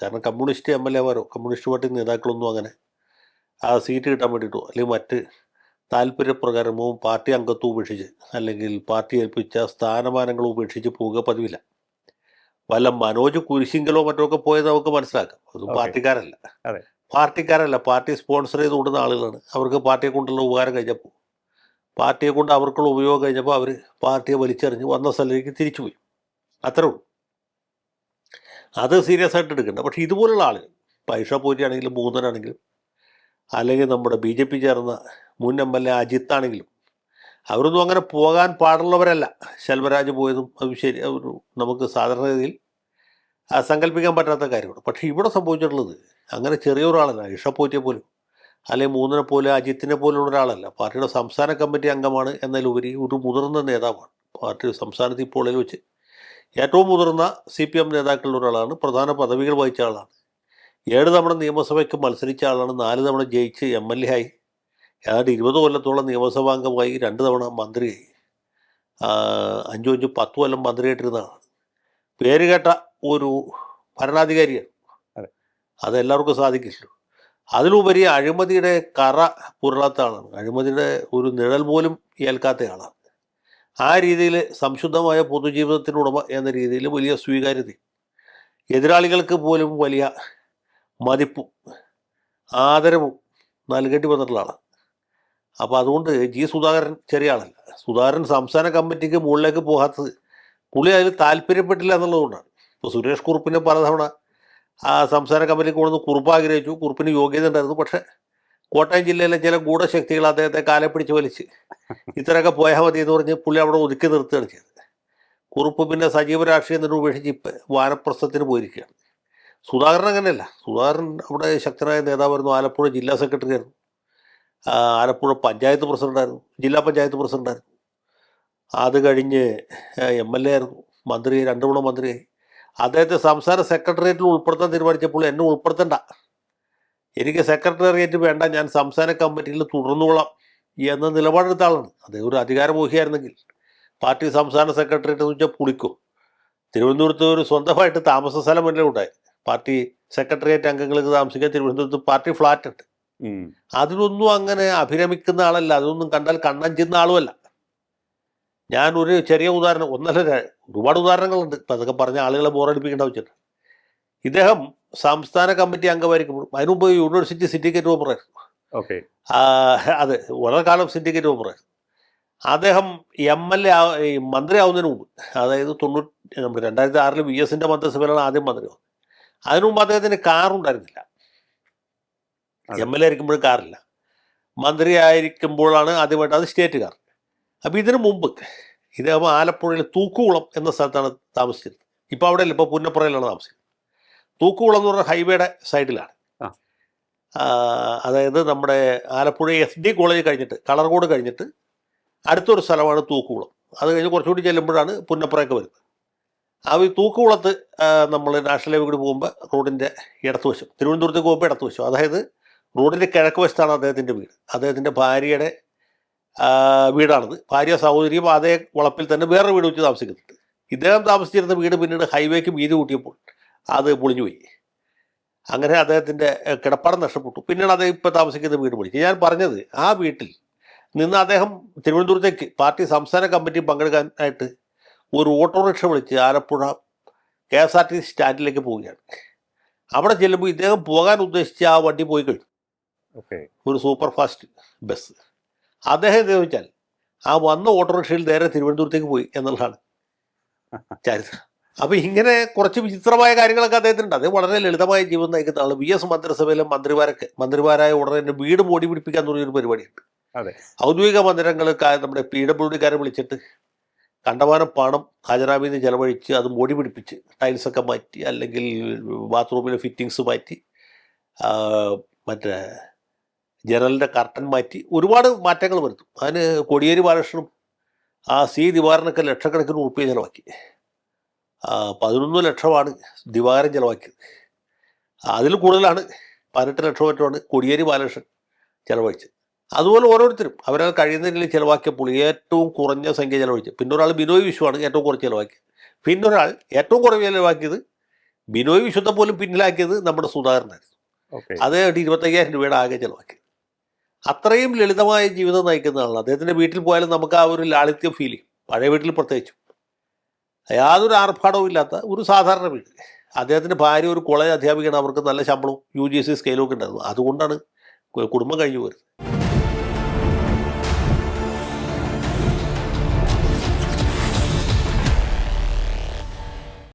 കാരണം communist MLA മാരോ communist party നേതാക്കളൊന്നും അങ്ങനെ ആ സീറ്റ് കിട്ടാൻ വേണ്ടിയിട്ടോ അല്ലെങ്കിൽ മറ്റ് താല്പര്യപ്രകാരമോ പാർട്ടി അംഗത്വം ഉപേക്ഷിച്ച് അല്ലെങ്കിൽ പാർട്ടി ഏൽപ്പിച്ച സ്ഥാനമാനങ്ങൾ ഉപേക്ഷിച്ച് പോവുക പതിവില്ല. വല്ല മനോജ് കുരിശിങ്കലോ മറ്റോ ഒക്കെ പോയത് നമുക്ക് മനസ്സിലാക്കാം. അതും പാർട്ടിക്കാരല്ല, പാർട്ടി സ്പോൺസർ ചെയ്ത് കൊണ്ടുന്ന ആളുകളാണ്. അവർക്ക് പാർട്ടിയെ കൊണ്ടുള്ള ഉപകാരം കഴിഞ്ഞപ്പോൾ, പാർട്ടിയെ കൊണ്ട് അവർക്കുള്ള ഉപയോഗം കഴിഞ്ഞപ്പോൾ അവർ പാർട്ടിയെ വലിച്ചെറിഞ്ഞ് വന്ന സ്ഥലത്തേക്ക് തിരിച്ചുപോയി. അത്രേ ഉള്ളൂ. അത് സീരിയസ് ആയിട്ട് എടുക്കണ്ട. പക്ഷേ ഇതുപോലുള്ള ആളുകൾ, പൈസ പോറ്റിയാണെങ്കിലും മൂന്നനാണെങ്കിലും അല്ലെങ്കിൽ നമ്മുടെ BJP ചേർന്ന മുൻ MLA അജിത്താണെങ്കിലും അവരൊന്നും അങ്ങനെ പോകാൻ പാടുള്ളവരല്ല. ശെൽവരാജ് പോയതും അത് ശരി, ഒരു നമുക്ക് സാധാരണഗതിയിൽ സങ്കല്പിക്കാൻ പറ്റാത്ത കാര്യമാണ്. പക്ഷേ ഇവിടെ സംഭവിച്ചിട്ടുള്ളത് അങ്ങനെ ചെറിയൊരാളല്ല. ഇഷപ്പോറ്റിയെ പോലും അല്ലെങ്കിൽ മൂന്നിനെ പോലെ അജിത്തിനെ പോലുള്ള ഒരാളല്ല. പാർട്ടിയുടെ സംസ്ഥാന കമ്മിറ്റി അംഗമാണ് എന്നതിലുപരി ഒരു മുതിർന്ന നേതാവാണ്. പാർട്ടി സംസ്ഥാനത്ത് ഇപ്പോൾ വെച്ച് ഏറ്റവും മുതിർന്ന CPM നേതാക്കളിൽ ഒരാളാണ്. പ്രധാന പദവികൾ വഹിച്ച ആളാണ്. 7 തവണ നിയമസഭയ്ക്ക് മത്സരിച്ച ആളാണ്. 4 തവണ ജയിച്ച് MLA ആയി. ഏതാണ്ട് 20 കൊല്ലത്തോളം നിയമസഭാംഗമായി, 2 തവണ മന്ത്രിയായി, 5-10 കൊല്ലം മന്ത്രിയായിട്ടിരുന്ന ആളാണ്. പേരുകേട്ട ഒരു ഭരണാധികാരിയാണ്. അതെല്ലാവർക്കും സാധിക്കില്ല. അതിലുപരി അഴിമതിയുടെ കറ പുരളാത്ത ആളാണ്. അഴിമതിയുടെ ഒരു നിഴൽ പോലും ഏൽക്കാത്ത ആളാണ്. ആ രീതിയിൽ സംശുദ്ധമായ പൊതുജീവിതത്തിനുടമ എന്ന രീതിയിൽ വലിയ സ്വീകാര്യതയും എതിരാളികൾക്ക് പോലും വലിയ മതിപ്പും ആദരവും നൽകേണ്ടി വന്നിട്ടുള്ള ആളാണ്. അപ്പോൾ അതുകൊണ്ട് സുധാകരൻ ചെറിയ ആളല്ല. സുധാകരൻ സംസ്ഥാന കമ്മിറ്റിക്ക് മുകളിലേക്ക് പോകാത്തത് പുള്ളി അതിൽ താല്പര്യപ്പെട്ടില്ല എന്നുള്ളതുകൊണ്ടാണ്. ഇപ്പോൾ സുരേഷ് കുറുപ്പിനെ പലതവണ ആ സംസ്ഥാന കമ്മിറ്റിക്ക് കൊണ്ടുവന്ന് കുറുപ്പ് ആഗ്രഹിച്ചു. കുറുപ്പിന് യോഗ്യത ഉണ്ടായിരുന്നു. പക്ഷേ കോട്ടയം ജില്ലയിലെ ചില ഗൂഢശക്തികൾ അദ്ദേഹത്തെ കാലെ പിടിച്ച് വലിച്ച് ഇത്രയൊക്കെ പോയാൽ മതി എന്ന് പറഞ്ഞ് പുള്ളി അവിടെ ഒതുക്കി നിർത്തുകയാണ് ചെയ്തത്. കുറുപ്പ് പിന്നെ സജീവ രാഷ്ട്രീയം തന്നെ ഉപേക്ഷിച്ച് ഇപ്പം വാനപ്രസ്ഥത്തിന് പോയിരിക്കുകയാണ്. സുധാകരൻ അങ്ങനെയല്ല. സുധാകരൻ അവിടെ ശക്തനായ നേതാവായിരുന്നു. ആലപ്പുഴ ജില്ലാ സെക്രട്ടറി ആയിരുന്നു, ആലപ്പുഴ പഞ്ചായത്ത് പ്രസിഡൻ്റായിരുന്നു, ജില്ലാ പഞ്ചായത്ത് പ്രസിഡൻ്റായിരുന്നു. അത് കഴിഞ്ഞ് MLA ആയിരുന്നു, മന്ത്രി, 2 തവണ മന്ത്രിയായി. അദ്ദേഹത്തെ സംസ്ഥാന സെക്രട്ടേറിയറ്റിൽ ഉൾപ്പെടുത്താൻ തീരുമാനിച്ചപ്പോൾ എന്നെ ഉൾപ്പെടുത്തണ്ട, എനിക്ക് സെക്രട്ടേറിയറ്റ് വേണ്ട, ഞാൻ സംസ്ഥാന കമ്മിറ്റിയിൽ തുടർന്നോളാം എന്ന നിലപാടെടുത്ത ആളാണ്. അദ്ദേഹം ഒരു അധികാരമോഹിയായിരുന്നെങ്കിൽ പാർട്ടി സംസ്ഥാന സെക്രട്ടേറിയറ്റ് എന്ന് വെച്ചാൽ പുളിക്കും. തിരുവനന്തപുരത്ത് ഒരു സ്വന്തമായിട്ട് താമസ സ്ഥലം തന്നെ ഉണ്ടായി. പാർട്ടി സെക്രട്ടേറിയറ്റ് അംഗങ്ങൾക്ക് താമസിക്കാൻ തിരുവനന്തപുരത്ത് പാർട്ടി ഫ്ലാറ്റ് ഉണ്ട്. അതിനൊന്നും അങ്ങനെ അഭിരമിക്കുന്ന ആളല്ല. അതൊന്നും കണ്ടാൽ കണ്ണഞ്ചുന്ന ആളുമല്ല. ഞാൻ ഒരു ചെറിയ ഉദാഹരണം, ഒന്നല്ല ഒരുപാട് ഉദാഹരണങ്ങളുണ്ട്. ഇപ്പം അതൊക്കെ പറഞ്ഞ ആളുകളെ ബോറടിപ്പിക്കേണ്ട വെച്ചിട്ട്, ഇദ്ദേഹം സംസ്ഥാന കമ്മിറ്റി അംഗമായിരിക്കുമ്പോൾ അതിനു മുമ്പ് യൂണിവേഴ്സിറ്റി സിൻഡിക്കേറ്റ് മെമ്പറായിരുന്നു. അതെ, വളരെ കാലം സിൻഡിക്കേറ്റ് മെമ്പറായിരുന്നു. അദ്ദേഹം MLA മന്ത്രിയാവുന്നതിന് മുമ്പ്, അതായത് 2006 VS-ൻ്റെ മന്ത്രിസഭയിലാണ് ആദ്യം മന്ത്രിയാവുന്നത്. അതിനു മുമ്പ് അദ്ദേഹത്തിന് കാറുണ്ടായിരുന്നില്ല. MLA ആയിരിക്കുമ്പോഴും കാറില്ല. മന്ത്രി ആയിരിക്കുമ്പോഴാണ് ആദ്യമായിട്ട് അത് സ്റ്റേറ്റ് കാർ. അപ്പോൾ ഇതിനു മുമ്പ് ഇദ്ദേഹം ആലപ്പുഴയിൽ തൂക്കുകുളം എന്ന സ്ഥലത്താണ് താമസിച്ചിരുന്നത്. ഇപ്പോൾ അവിടെ അല്ല, ഇപ്പോൾ പുന്നപ്പുറയിലാണ് താമസിക്കുന്നത്. തൂക്കുകുളം എന്ന് പറഞ്ഞ ഹൈവേയുടെ സൈഡിലാണ്. അതായത് നമ്മുടെ ആലപ്പുഴ SD കോളേജ് കഴിഞ്ഞിട്ട്, കളർകോട് കഴിഞ്ഞിട്ട് അടുത്തൊരു സ്ഥലമാണ് തൂക്കുകുളം. അത് കഴിഞ്ഞ് കുറച്ചുകൂടി ചെല്ലുമ്പോഴാണ് പുന്നപ്പുറയൊക്കെ വരുന്നത്. ഈ തൂക്കുകുളത്ത് നമ്മൾ നാഷണൽ ഹൈവേ കൂടി പോകുമ്പോൾ റോഡിൻ്റെ ഇടത്തുവശം, തിരുവനന്തപുരത്തേക്ക് പോകുമ്പോൾ ഇടത്തുവശം, അതായത് റോഡിൻ്റെ കിഴക്ക് വശത്താണ് അദ്ദേഹത്തിൻ്റെ വീട്. അദ്ദേഹത്തിൻ്റെ ഭാര്യയുടെ വീടാണിത്. ഭാര്യ സഹോദരിയും അതേ വളപ്പിൽ തന്നെ വേറെ വീട് വെച്ച് താമസിക്കുന്നുണ്ട്. ഇദ്ദേഹം താമസിച്ചിരുന്ന വീട് പിന്നീട് ഹൈവേക്ക് വീതി കൂട്ടിയപ്പോൾ അത് പൊളിഞ്ഞുപോയി. അങ്ങനെ അദ്ദേഹത്തിൻ്റെ കിടപ്പാടം നഷ്ടപ്പെട്ടു. പിന്നീട് അദ്ദേഹം ഇപ്പോൾ താമസിക്കുന്ന വീട് പൊളിച്ചു. ഞാൻ പറഞ്ഞത്, ആ വീട്ടിൽ നിന്ന് അദ്ദേഹം തിരുവനന്തപുരത്തേക്ക് പാർട്ടി സംസ്ഥാന കമ്മിറ്റി പങ്കെടുക്കാനായിട്ട് ഒരു ഓട്ടോറിക്ഷ വിളിച്ച് ആലപ്പുഴ KSRTC സ്റ്റാൻഡിലേക്ക് പോവുകയാണ്. അവിടെ ചെല്ലുമ്പോൾ ഇദ്ദേഹം പോകാൻ ഉദ്ദേശിച്ച ആ വണ്ടി പോയി കഴിഞ്ഞു. ഒരു സൂപ്പർ ഫാസ്റ്റ് ബസ്. അദ്ദേഹം എന്താ ചോദിച്ചാൽ ആ വന്ന ഓട്ടോറിക്ഷയിൽ നേരെ തിരുവനന്തപുരത്തേക്ക് പോയി എന്നുള്ളതാണ് ചരിത്രം. അപ്പോൾ ഇങ്ങനെ കുറച്ച് വിചിത്രമായ കാര്യങ്ങളൊക്കെ അദ്ദേഹത്തിനുണ്ട്. അദ്ദേഹം വളരെ ലളിതമായ ജീവിതം നയിക്കുന്ന ആൾ. VS മന്ത്രിസഭയിലെ മന്ത്രിമാരായ ഉടനെ വീട് മോടി പിടിപ്പിക്കാൻ തുടങ്ങിയൊരു പരിപാടിയുണ്ട്. ഔദ്യോഗിക മന്ദിരങ്ങൾ നമ്മുടെ PWD-കാരെ വിളിച്ചിട്ട് കണ്ടമാനം പണം ഖജനാവിൽ നിന്ന് ചെലവഴിച്ച് അത് മോടി പിടിപ്പിച്ച് ടൈൽസൊക്കെ മാറ്റി, അല്ലെങ്കിൽ ബാത്റൂമിലെ ഫിറ്റിങ്സ് മാറ്റി, മറ്റേ ജനലിൻ്റെ കർട്ടൻ മാറ്റി, ഒരുപാട് മാറ്റങ്ങൾ വരുത്തും. അതിന് കോടിയേരി ബാലകൃഷ്ണനും ദിവാകരനൊക്കെ ലക്ഷക്കണക്കിന് ഉറുപ്പിക ചിലവാക്കി. 11 ലക്ഷമാണ് ദിവാകരൻ ചിലവാക്കിയത്. അതിൽ കൂടുതലാണ്, 18 ലക്ഷം മറ്റുമാണ് കോടിയേരി ബാലകൃഷ്ണൻ ചിലവഴിച്ചത്. അതുപോലെ ഓരോരുത്തരും അവരാൾ കഴിയുന്ന രീതിയിൽ ചിലവാക്കിയപ്പോൾ ഏറ്റവും കുറഞ്ഞ സംഖ്യ ചിലവഴിച്ചു. പിന്നെ ഒരാൾ ബിനോയ് വിശ്വമാണ് ഏറ്റവും കുറച്ച് ചിലവാക്കിയത്. പിന്നെ ഒരാൾ ഏറ്റവും കുറവ് ചിലവാക്കിയത് ബിനോയ് വിശ്വത്തെ പോലും പിന്നിലാക്കിയത് നമ്മുടെ സുധാകരനായിരുന്നു. അദ്ദേഹം 25,000 രൂപയുടെ ആകെ ചിലവാക്കി. അത്രയും ലളിതമായ ജീവിതം നയിക്കുന്ന ആളാണ്. അദ്ദേഹത്തിൻ്റെ വീട്ടിൽ പോയാലും നമുക്ക് ആ ഒരു ലാളിത്യം ഫീൽ ചെയ്യും. പഴയ വീട്ടിൽ പ്രത്യേകിച്ചും യാതൊരു ആർഭാടവും ഇല്ലാത്ത ഒരു സാധാരണ വീട്. അദ്ദേഹത്തിൻ്റെ ഭാര്യ ഒരു കോളേജ് അധ്യാപികയാണ്. അവർക്ക് നല്ല ശമ്പളവും UGC സ്കെയിലും ഒക്കെ ഉണ്ടായിരുന്നു. അതുകൊണ്ടാണ് കുടുംബം കഴിഞ്ഞു പോരുന്നത്.